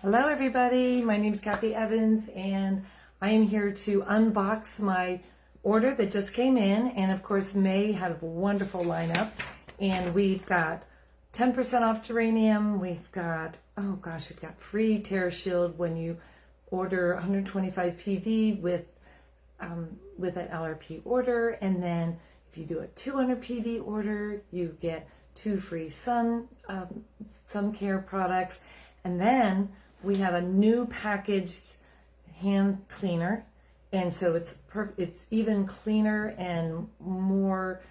Hello everybody, my name is Kathy Evans and I am here to unbox my order that just came in. And of course May had a wonderful lineup and we've got 10% off geranium. We've got, we've got free TerraShield when you order 125 PV with an LRP order. And then if you do a 200 PV order, you get 2 free sun care products. And then we have a new packaged hand cleaner, and so it's even cleaner and more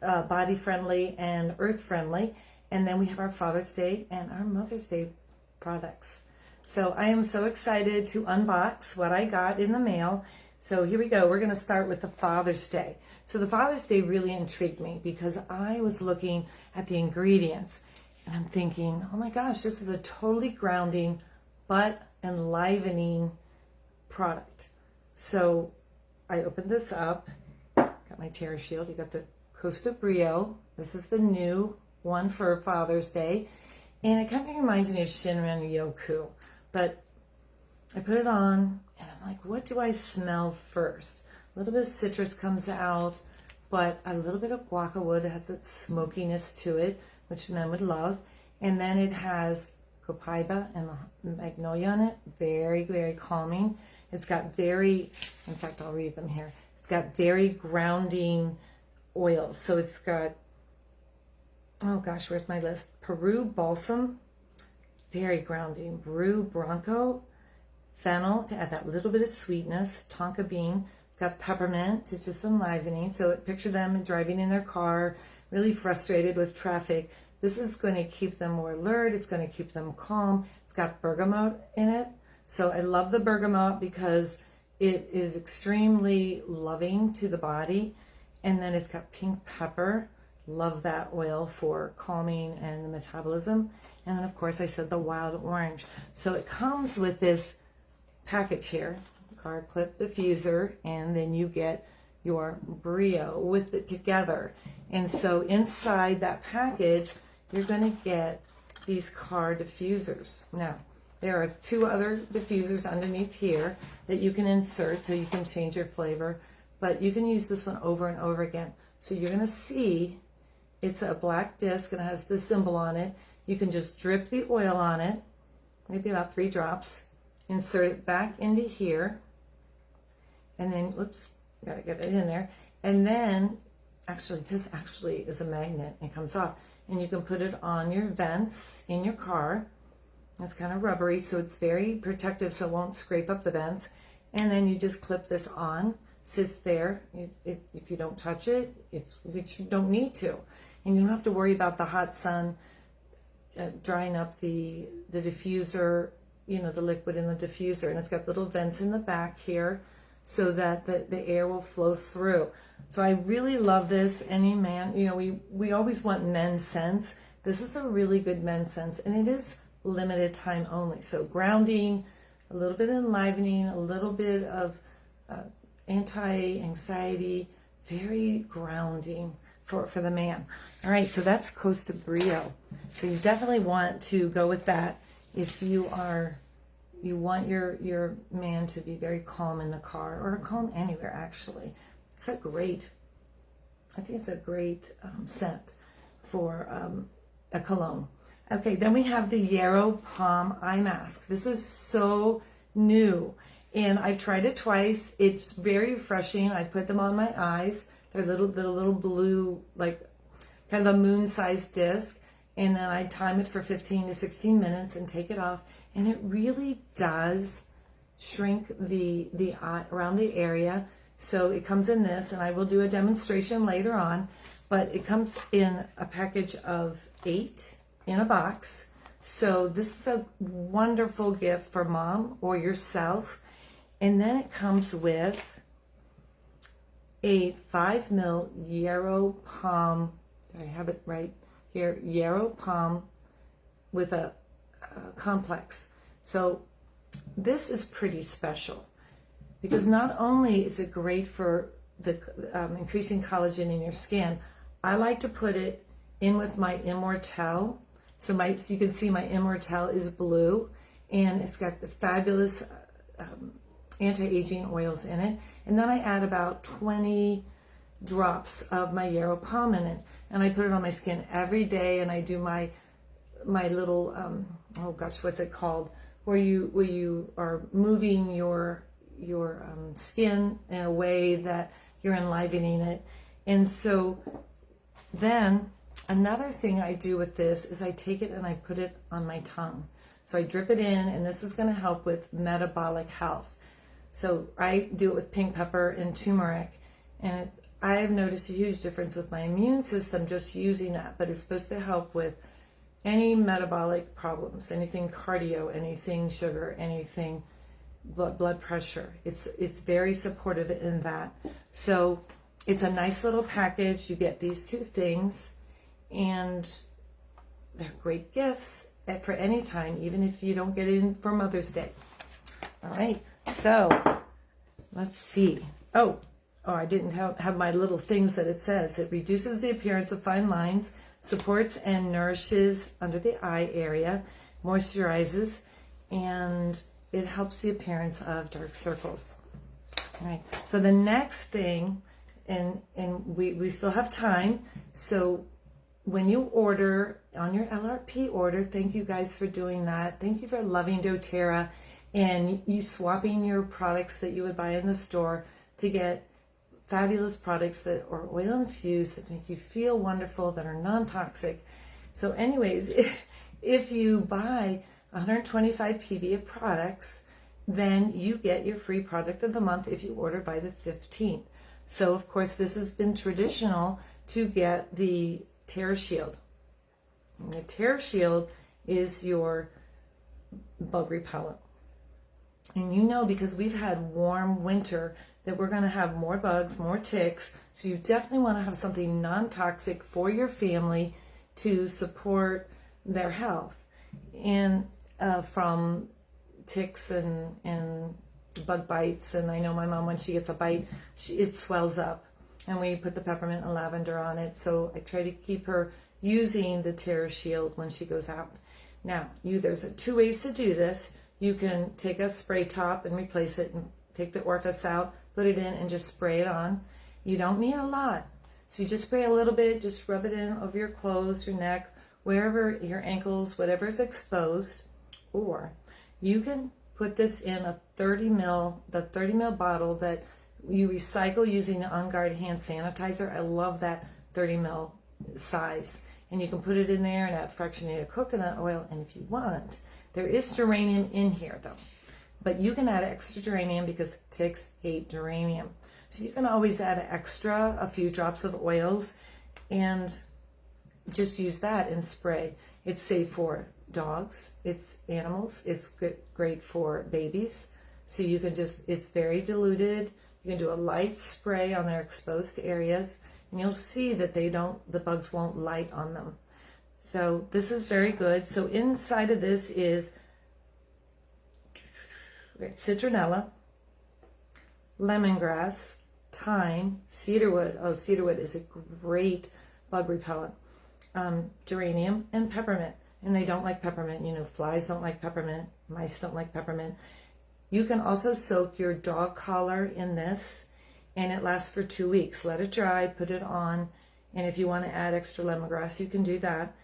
body friendly and earth friendly. And then we have our Father's Day and our Mother's Day products. So I am so excited to unbox what I got in the mail. So here we go. We're going to start with the Father's Day. So the Father's Day really intrigued me because I was looking at the ingredients and I'm thinking, oh my gosh, this is a totally grounding but enlivening product. So I opened this up, got my TerraShield. You got the Costa Brio. This is the new one for Father's Day. And it kind of reminds me of Shinran Yoku. But I put it on and I'm like, what do I smell first? A little bit of citrus comes out, but a little bit of guava wood. It has that smokiness to it, which men would love. And then it has copaiba and magnolia on it. Very, very calming. It's got in fact, I'll read them here. It's got very grounding oils. So it's got, where's my list? Peru balsam, very grounding. Peru bronco, fennel to add that little bit of sweetness. Tonka bean. It's got peppermint. It's just enlivening. So picture them driving in their car, really frustrated with traffic. This is going to keep them more alert. It's going to keep them calm. It's got bergamot in it. So I love the bergamot because it is extremely loving to the body. And then it's got pink pepper. Love that oil for calming and the metabolism. And then of course I said the wild orange. So it comes with this package here, car clip diffuser, and then you get your Brio with it together. And so inside that package, you're going to get these car diffusers. Now, there are 2 other diffusers underneath here that you can insert so you can change your flavor, but you can use this one over and over again. So you're going to see it's a black disc and it has the symbol on it. You can just drip the oil on it, maybe about 3 drops, insert it back into here, and then, gotta get it in there. And then, this actually is a magnet. It comes off. And you can put it on your vents in your car. It's kind of rubbery, so it's very protective, so it won't scrape up the vents. And then you just clip this on, sits there. If you don't touch it, which you don't need to. And you don't have to worry about the hot sun drying up the diffuser, the liquid in the diffuser. And it's got little vents in the back here so that the air will flow through. So I really love this. Any man, we always want men's scents. This is a really good men's scent, and it is limited time only. So grounding, a little bit enlivening, a little bit of anti-anxiety, very grounding for the man. All right, so that's Costa Brio. So you definitely want to go with that if you want your man to be very calm in the car, or calm anywhere actually. I think it's a great scent for a cologne. Okay, then we have the Yarrow Palm Eye Mask. This is so new, and I've tried it twice. It's very refreshing. I put them on my eyes. They're little blue, like kind of a moon-sized disc, and then I time it for 15 to 16 minutes and take it off, and it really does shrink the eye around the area. So it comes in this, and I will do a demonstration later on, but it comes in a package of 8 in a box. So this is a wonderful gift for mom or yourself. And then it comes with a 5 ml Yarrow Palm, I have it right here, Yarrow Palm with a complex. So this is pretty special, because not only is it great for the increasing collagen in your skin, I like to put it in with my Immortelle. So you can see my Immortelle is blue, and it's got the fabulous anti-aging oils in it. And then I add about 20 drops of my Yarrow Palm in it, and I put it on my skin every day. And I do my little oh gosh, what's it called, where you are moving your skin in a way that you're enlivening it. And so then another thing I do with this is I take it and I put it on my tongue. So I drip it in, and this is going to help with metabolic health. So I do it with pink pepper and turmeric, and I have noticed a huge difference with my immune system just using that. But it's supposed to help with any metabolic problems, anything cardio, anything sugar, anything blood pressure. It's very supportive in that. So it's a nice little package. You get these two things, and they're great gifts for any time, even if you don't get it in for Mother's Day. All right, so let's see. Oh, I didn't have my little things that it says. It reduces the appearance of fine lines, supports and nourishes under the eye area, moisturizes, and it helps the appearance of dark circles. All right, so the next thing, and we still have time, so when you order on your LRP order, thank you guys for doing that. Thank you for loving doTERRA and you swapping your products that you would buy in the store to get fabulous products that are oil infused, that make you feel wonderful, that are non-toxic. So anyways, if you buy 125 PV of products, then you get your free product of the month if you order by the 15th. So of course this has been traditional to get the TerraShield. And the TerraShield is your bug repellent. And you know, because we've had warm winter, that we're going to have more bugs, more ticks. So you definitely want to have something non-toxic for your family to support their health. And from ticks and bug bites. And I know my mom, when she gets a bite, it swells up. And we put the peppermint and lavender on it. So I try to keep her using the TerraShield when she goes out. Now, there's two ways to do this. You can take a spray top and replace it and take the orifice out, put it in, and just spray it on. You don't need a lot. So you just spray a little bit, just rub it in over your clothes, your neck, wherever, your ankles, whatever is exposed. Or you can put this in a 30 ml bottle that you recycle using the On Guard hand sanitizer. I love that 30 ml size. And you can put it in there and add fractionated coconut oil. And if you want, there is geranium in here though. But you can add extra geranium because ticks hate geranium. So you can always add a few drops of oils, and just use that and spray. It's safe for dogs, it's animals, it's great for babies. So you can it's very diluted. You can do a light spray on their exposed areas, and you'll see that the bugs won't light on them. So this is very good. So inside of this is citronella, lemongrass, thyme, cedarwood. Oh, cedarwood is a great bug repellent. Geranium and peppermint. And they don't like peppermint. You know, flies don't like peppermint. Mice don't like peppermint. You can also soak your dog collar in this, and it lasts for 2 weeks. Let it dry, put it on, and if you want to add extra lemongrass, you can do that.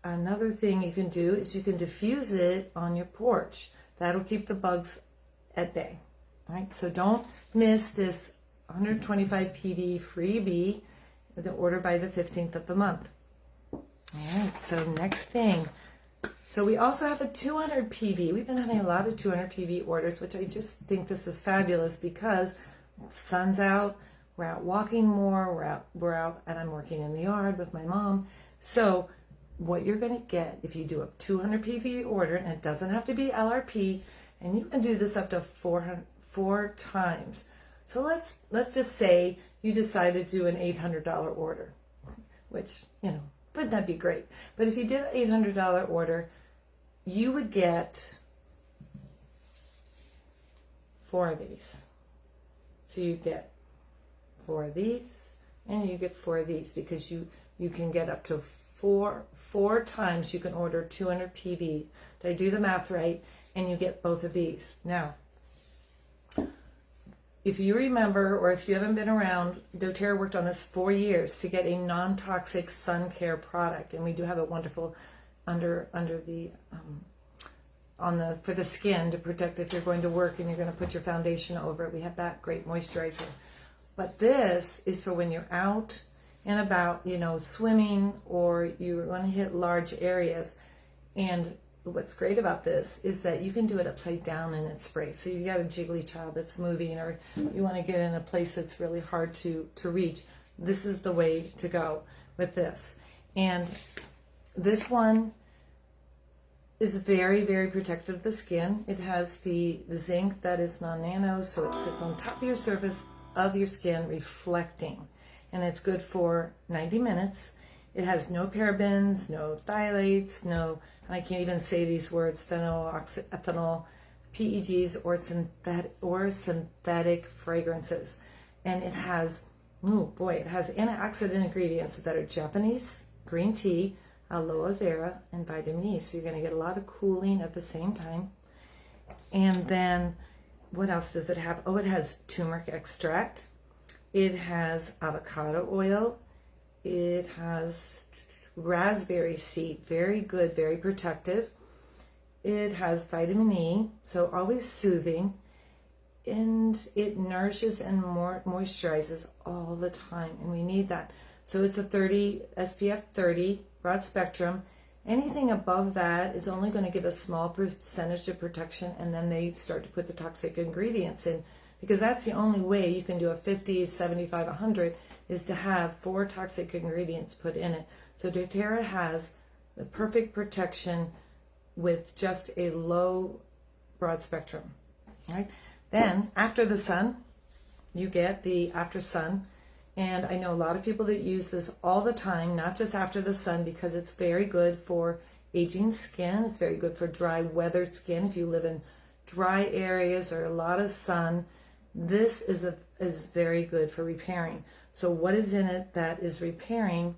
Another thing you can do is you can diffuse it on your porch. That'll keep the bugs at bay. All right, so don't miss this 125 PV freebie, the order by the 15th of the month. All right, so next thing. So we also have a 200 PV. We've been having a lot of 200 PV orders, which I just think this is fabulous because the sun's out, we're out walking more, we're out, and I'm working in the yard with my mom. So what you're going to get if you do a 200 PV order, and it doesn't have to be LRP, and you can do this up to 4 times. So let's just say you decided to do an $800 order, which, you know, wouldn't that be great? But if you did an $800 order, you would get 4 of these. So you get 4 of these, and you get 4 of these, because you can get up to four times you can order 200 PV. Did I do the math right? and you get both of these. Now, if you remember, or if you haven't been around, doTERRA worked on this 4 years to get a non-toxic sun care product, and we do have a wonderful under the for the skin to protect if you're going to work and you're going to put your foundation over it. We have that great moisturizer. But this is for when you're out and about, you know, swimming, or you're going to hit large areas. And what's great about this is that you can do it upside down and it sprays. So you got a jiggly child that's moving, or you want to get in a place that's really hard to reach. This is the way to go with this. And this one is very, very protective of the skin. It has the zinc that is non-nano, so it sits on top of your surface of your skin reflecting. And it's good for 90 minutes. It has no parabens, no phthalates, no, and I can't even say these words, ethanol, PEGs, or synthetic fragrances. And it has, it has antioxidant ingredients that are Japanese green tea, aloe vera, and vitamin E. So you're going to get a lot of cooling at the same time. And then what else does it have? Oh, it has turmeric extract. It has avocado oil. It has raspberry seed. Very good, very protective. It has vitamin E, so always soothing. And it nourishes and moisturizes all the time, and we need that. So it's a SPF 30, broad spectrum. Anything above that is only going to give a small percentage of protection, and then they start to put the toxic ingredients in, because that's the only way you can do a 50, 75, 100 is to have 4 toxic ingredients put in it. So doTERRA has the perfect protection with just a low broad spectrum. Right? Then after the sun, you get the after sun. And I know a lot of people that use this all the time, not just after the sun, because it's very good for aging skin. It's very good for dry weather skin. If you live in dry areas or a lot of sun, this is very good for repairing. So what is in it that is repairing?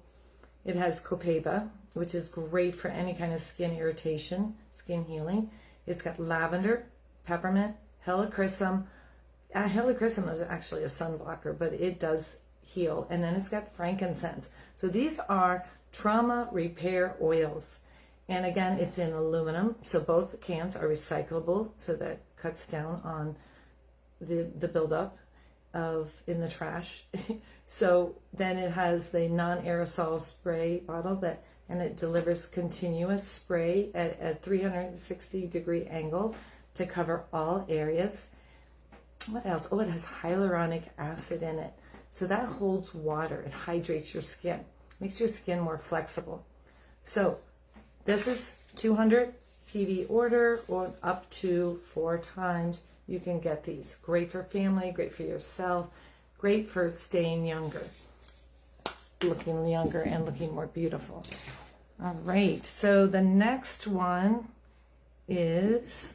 It has copaiba, which is great for any kind of skin irritation, skin healing. It's got lavender, peppermint, helichrysum. Helichrysum is actually a sun blocker, but it does heal. And then it's got frankincense. So these are trauma repair oils. And again, it's in aluminum. So both cans are recyclable, so that cuts down on the buildup in the trash. So then it has the non-aerosol spray bottle and it delivers continuous spray at a 360-degree angle to cover all areas. What else? Oh, it has hyaluronic acid in it. So that holds water. It hydrates your skin, makes your skin more flexible. So this is 200 PV order, or up to 4 times you can get these. Great for family, great for yourself, great for staying younger, looking younger and looking more beautiful. All right, so the next one is,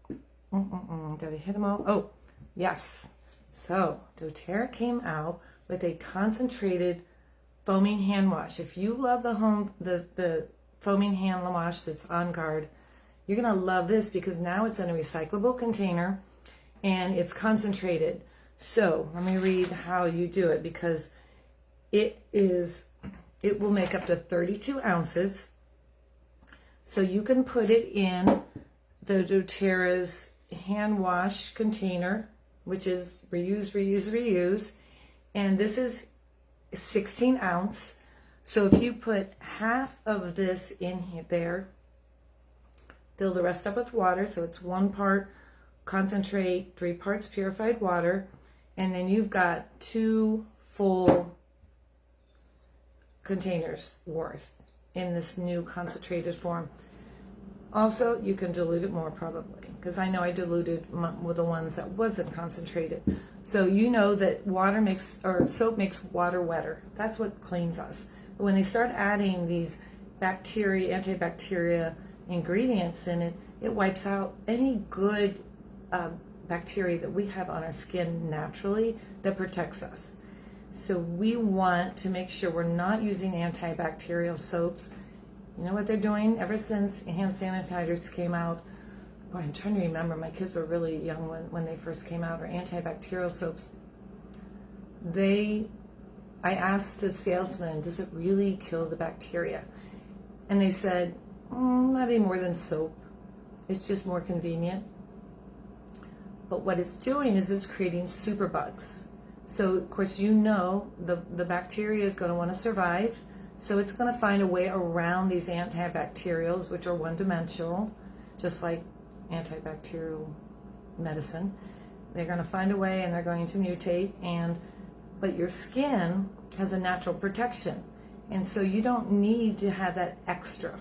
did I hit them all? Oh, yes. So doTERRA came out with a concentrated foaming hand wash. If you love the foaming hand wash that's On Guard, you're going to love this, because now it's in a recyclable container and it's concentrated. So let me read how you do it, because it will make up to 32 ounces. So you can put it in the doTERRA's hand wash container, which is reuse, reuse, reuse. And this is 16 ounce. So if you put half of this in there, fill the rest up with water. So it's 1 part concentrate, 3 parts purified water. And then you've got 2 full containers worth in this new concentrated form. Also, you can dilute it more probably, because I know I diluted with the ones that wasn't concentrated. So you know that soap makes water wetter. That's what cleans us. But when they start adding these antibacterial ingredients in it, it wipes out any good bacteria that we have on our skin naturally that protects us. So we want to make sure we're not using antibacterial soaps. You know what they're doing? Ever since hand sanitizers came out, boy, I'm trying to remember, my kids were really young when they first came out, or antibacterial soaps. I asked the salesman, does it really kill the bacteria? And they said, not any more than soap. It's just more convenient. But what it's doing is it's creating superbugs. So, of course, you know the bacteria is going to want to survive. So it's going to find a way around these antibacterials, which are one-dimensional, just like antibacterial medicine. They're going to find a way, and they're going to mutate. But your skin has a natural protection. And so you don't need to have that extra.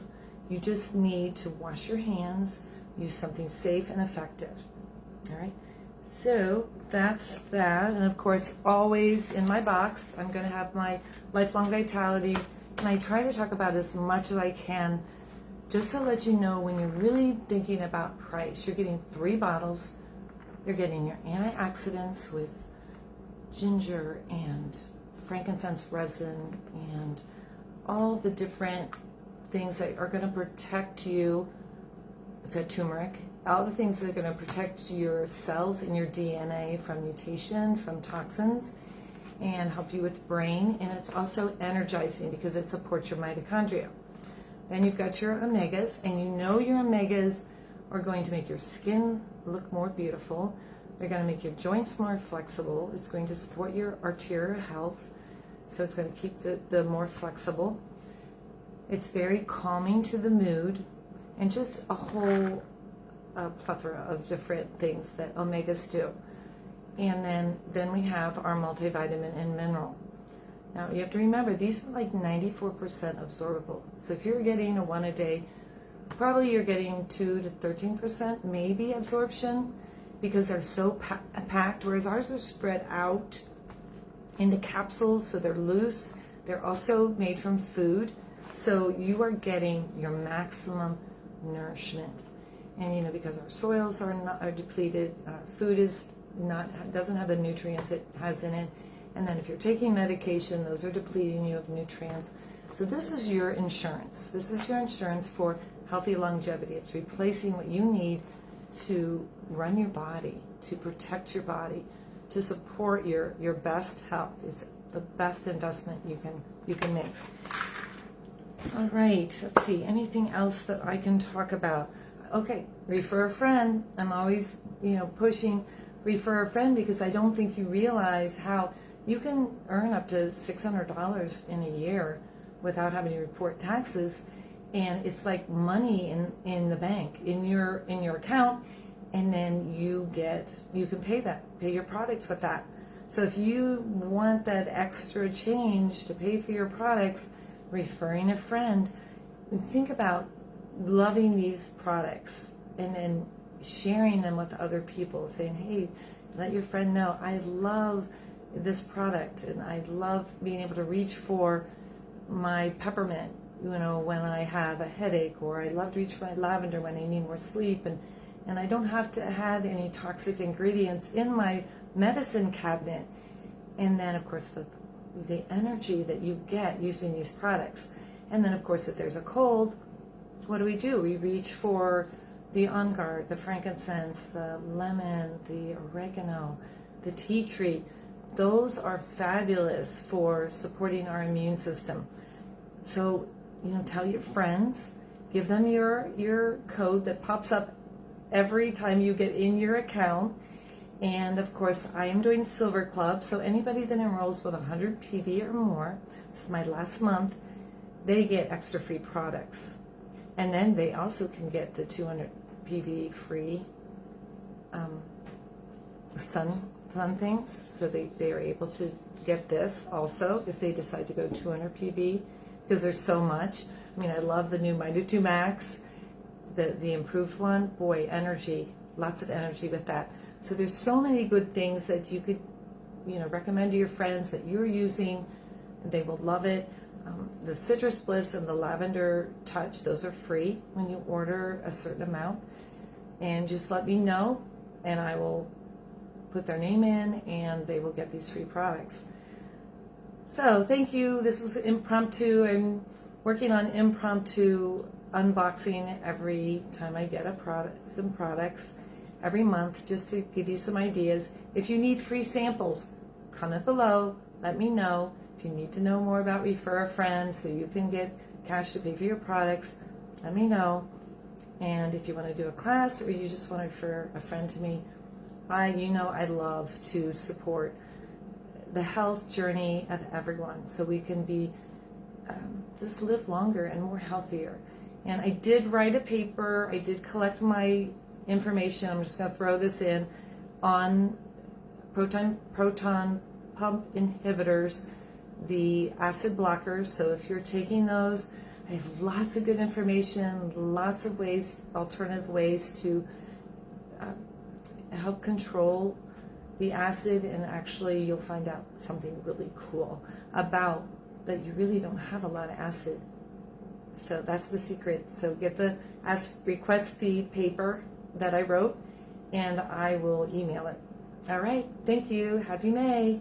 You just need to wash your hands, use something safe and effective. All right? So that's that. And of course, always in my box, I'm going to have my Lifelong Vitality. And I try to talk about as much as I can, just to let you know when you're really thinking about price. You're getting 3 bottles. You're getting your antioxidants with ginger and frankincense resin and all the different things that are going to protect you. It's a turmeric. All the things that are going to protect your cells and your DNA from mutation, from toxins, and help you with brain. And it's also energizing because it supports your mitochondria. Then you've got your omegas, and you know your omegas are going to make your skin look more beautiful. They're going to make your joints more flexible. It's going to support your arterial health, so it's going to keep the more flexible. It's very calming to the mood, and just a whole plethora of different things that omegas do. And then we have our multivitamin and mineral. Now you have to remember, these are like 94% absorbable. So if you're getting a 1 a day, probably you're getting 2 to 13% maybe absorption, because they're so packed, whereas ours are spread out into capsules, so they're loose. They're also made from food, so you are getting your maximum nourishment. And because our soils are depleted, our food doesn't have the nutrients it has in it, and then if you're taking medication, those are depleting you of nutrients. So this is your insurance. This is your insurance for healthy longevity. It's replacing what you need to run your body, to protect your body, to support your best health. It's the best investment you can make. All right, let's see, anything else that I can talk about? Okay, refer a friend. I'm always, pushing refer a friend, because I don't think you realize how you can earn up to $600 in a year without having to report taxes. And it's like money in the bank, in your account, and then you can pay your products with that. So if you want that extra change to pay for your products, referring a friend, think about loving these products and then sharing them with other people, saying, hey, let your friend know, I love this product, and I love being able to reach for my peppermint when I have a headache, or I love to reach for my lavender when I need more sleep, and I don't have to have any toxic ingredients in my medicine cabinet. And then, of course, the energy that you get using these products. And then, of course, if there's a cold, what do? We reach for the On Guard, the frankincense, the lemon, the oregano, the tea tree. Those are fabulous for supporting our immune system. So, tell your friends, give them your code that pops up every time you get in your account. And of course, I am doing Silver Club, so anybody that enrolls with 100 PV or more, this is my last month, they get extra free products. And then they also can get the 200 PV free sun things. So they are able to get this also if they decide to go 200 PV, because there's so much. I love the new Minutu Max, the improved one. Boy, energy, lots of energy with that. So there's so many good things that you could, recommend to your friends that you're using, and they will love it. The Citrus Bliss and the Lavender Touch, those are free when you order a certain amount. And just let me know, and I will put their name in, and they will get these free products. So thank you. This was impromptu. I'm working on impromptu unboxing every time I get some products every month, just to give you some ideas. If you need free samples, comment below, let me know. If you need to know more about refer a friend so you can get cash to pay for your products, let me know. And if you want to do a class or you just want to refer a friend to me, I love to support the health journey of everyone so we can be just live longer and more healthier. And I did write a paper, I did collect my information, I'm just going to throw this in, on proton pump inhibitors, the acid blockers. So if you're taking those, I have lots of good information, lots of ways, alternative ways to help control the acid, and actually you'll find out something really cool about that you really don't have a lot of acid. So that's the secret. So request the paper that I wrote, and I will email it. All right, thank you. Happy May.